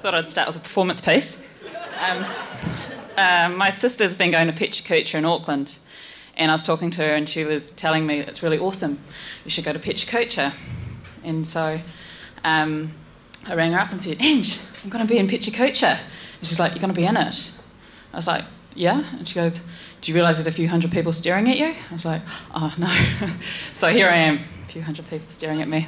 thought I'd start with a performance piece. My sister's been going to Pippa Makgill in Auckland, and I was talking to her and she was telling me it's really awesome, you should go to Pippa Makgill. And so I rang her up and said, Ange, I'm going to be in Pippa Makgill. And she's like, you're going to be in it? I was like, yeah. And she goes, do you realise there's a few hundred people staring at you? I was like, oh no. So here I am, a few hundred people staring at me.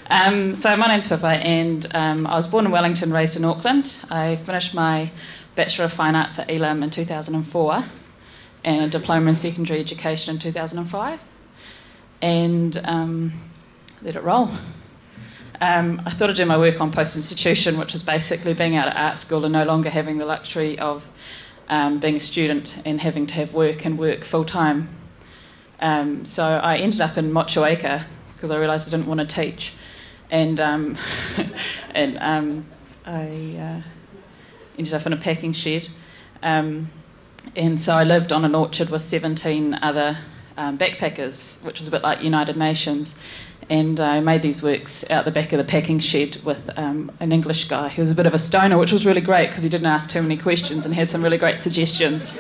So my name's Pippa, and I was born in Wellington, raised in Auckland. I finished my Bachelor of Fine Arts at Elam in 2004 and a Diploma in Secondary Education in 2005, and let it roll. I thought I'd do my work on post-institution, which is basically being out at art school and no longer having the luxury of being a student and having to have work and work full-time. So I ended up in Motueka because I realised I didn't want to teach, and I ended up in a packing shed. And so I lived on an orchard with 17 other backpackers, which was a bit like United Nations. And I made these works out the back of the packing shed with an English guy who was a bit of a stoner, which was really great because he didn't ask too many questions and had some really great suggestions.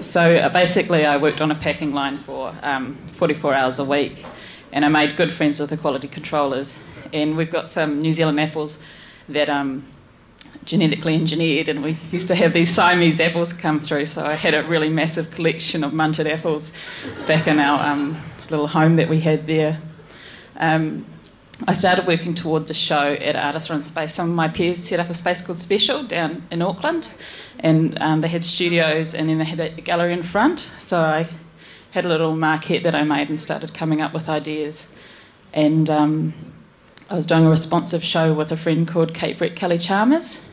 So basically I worked on a packing line for 44 hours a week, and I made good friends with the quality controllers. And we've got some New Zealand apples that genetically engineered, and we used to have these Siamese apples come through, so I had a really massive collection of munted apples back in our little home that we had there. I started working towards a show at Artists Run Space. Some of my peers set up a space called Special down in Auckland, and they had studios and then they had a gallery in front, so I had a little marquette that I made and started coming up with ideas. And I was doing a responsive show with a friend called Kate Brett Kelly Chalmers,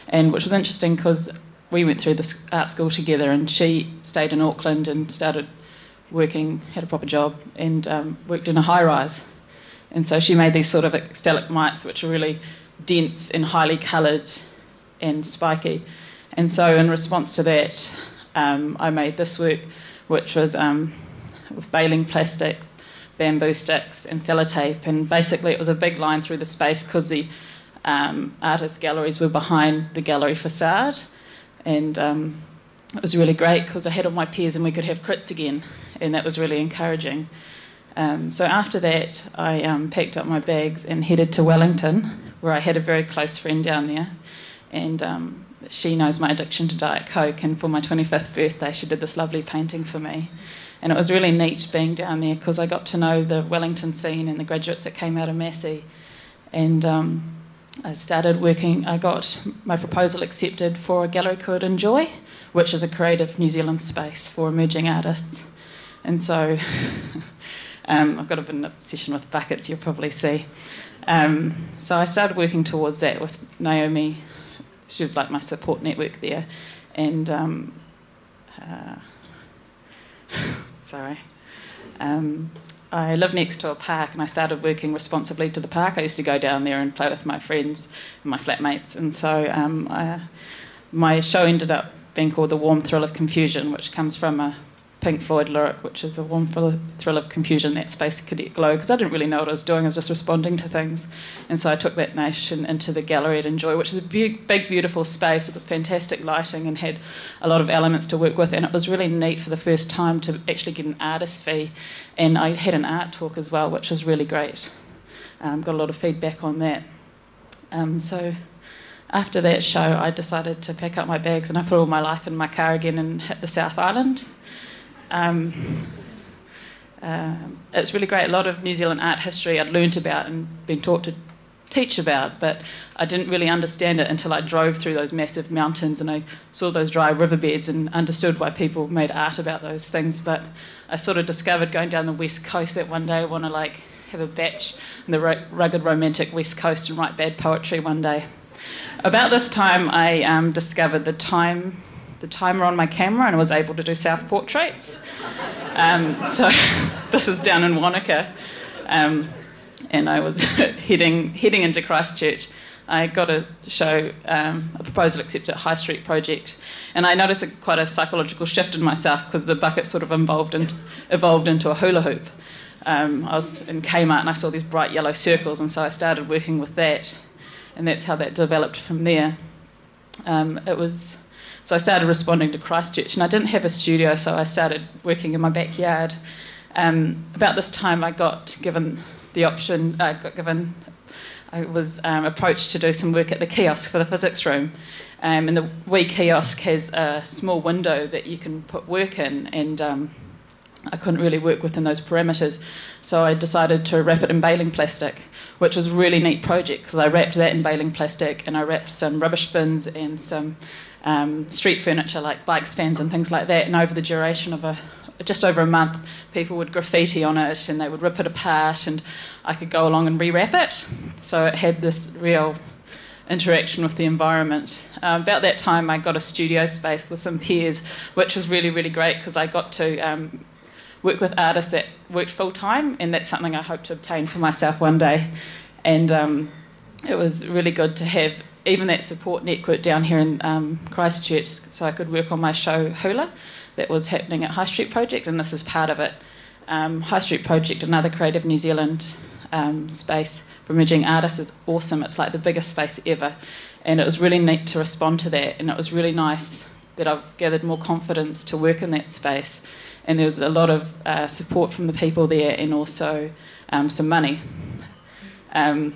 and which was interesting because we went through this art school together, and she stayed in Auckland and started working, had a proper job, and worked in a high-rise. And so she made these sort of stalagmites which are really dense and highly coloured and spiky. And so in response to that, I made this work, which was with baling plastic, bamboo sticks and sellotape, and basically it was a big line through the space because the artist galleries were behind the gallery facade, and it was really great because I had all my peers and we could have crits again, and that was really encouraging. So after that I packed up my bags and headed to Wellington, where I had a very close friend down there, and she knows my addiction to Diet Coke, and for my 25th birthday she did this lovely painting for me. And it was really neat being down there because I got to know the Wellington scene and the graduates that came out of Massey. And I started working, I got my proposal accepted for a gallery called Enjoy, which is a creative New Zealand space for emerging artists. And so I've got a bit of an obsession with buckets, you'll probably see. So I started working towards that with Naomi. She was like my support network there. And sorry. I live next to a park, and I started working responsibly to the park. I used to go down there and play with my friends and my flatmates, and so my show ended up being called The Warm Thrill of Confusion, which comes from a Pink Floyd lyric, which is a warm thrill of confusion, that space cadet glow, because I didn't really know what I was doing, I was just responding to things. And so I took that notion into the gallery at Enjoy, which is a big, beautiful space with fantastic lighting and had a lot of elements to work with, and it was really neat for the first time to actually get an artist fee, and I had an art talk as well, which was really great. Got a lot of feedback on that. So after that show I decided to pack up my bags, and I put all my life in my car again and hit the South Island. It's really great. A lot of New Zealand art history I'd learnt about and been taught to teach about, but I didn't really understand it until I drove through those massive mountains and I saw those dry riverbeds and understood why people made art about those things. But I sort of discovered going down the West Coast that one day I want to have a batch in the rugged romantic West Coast and write bad poetry one day. About this time I discovered the timer on my camera, and I was able to do self-portraits. So this is down in Wanaka, and I was heading into Christchurch. I got a show, a proposal accepted at High Street Project, and I noticed quite a psychological shift in myself because the bucket sort of evolved into a hula hoop. I was in Kmart and I saw these bright yellow circles, and so I started working with that, and that's how that developed from there. So I started responding to Christchurch, and I didn't have a studio, so I started working in my backyard. About this time, I got given the option. I was approached to do some work at the kiosk for the physics room, and the wee kiosk has a small window that you can put work in, and I couldn't really work within those parameters, so I decided to wrap it in baling plastic, which was a really neat project because I wrapped that in baling plastic, and I wrapped some rubbish bins and some street furniture like bike stands and things like that, and over the duration of just over a month, people would graffiti on it and they would rip it apart, and I could go along and rewrap it. So it had this real interaction with the environment. About that time, I got a studio space with some peers, which was really, really great because I got to work with artists that worked full-time, and that's something I hope to obtain for myself one day. And it was really good to have even that support network down here in Christchurch, so I could work on my show Hula that was happening at High Street Project, and this is part of it. High Street Project, another Creative New Zealand space for emerging artists, is awesome. It's like the biggest space ever, and it was really neat to respond to that, and it was really nice that I've gathered more confidence to work in that space, and there was a lot of support from the people there, and also some money. I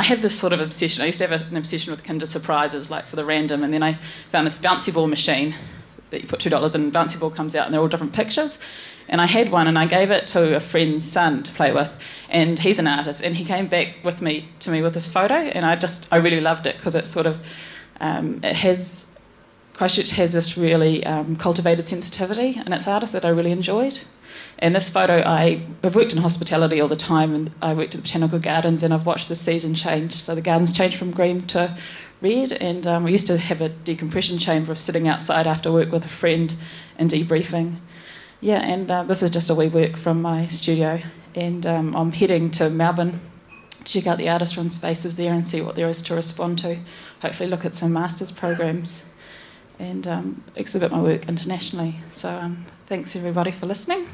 had this sort of obsession. I used to have an obsession with Kinder Surprises, like for the random, and then I found this bouncy ball machine that you put $2 in, and bouncy ball comes out, and they're all different pictures. And I had one, and I gave it to a friend's son to play with, and he's an artist, and he came back to me with this photo, and I really loved it because it's sort of Christchurch has this really cultivated sensitivity in its artists that I really enjoyed. And this photo, I've worked in hospitality all the time, and I worked at the Botanical Gardens, and I've watched the season change. So the gardens changed from green to red, and we used to have a decompression chamber of sitting outside after work with a friend and debriefing. Yeah, and this is just a wee work from my studio, and I'm heading to Melbourne to check out the artist run spaces there and see what there is to respond to. Hopefully look at some masters programs and exhibit my work internationally. So thanks everybody for listening.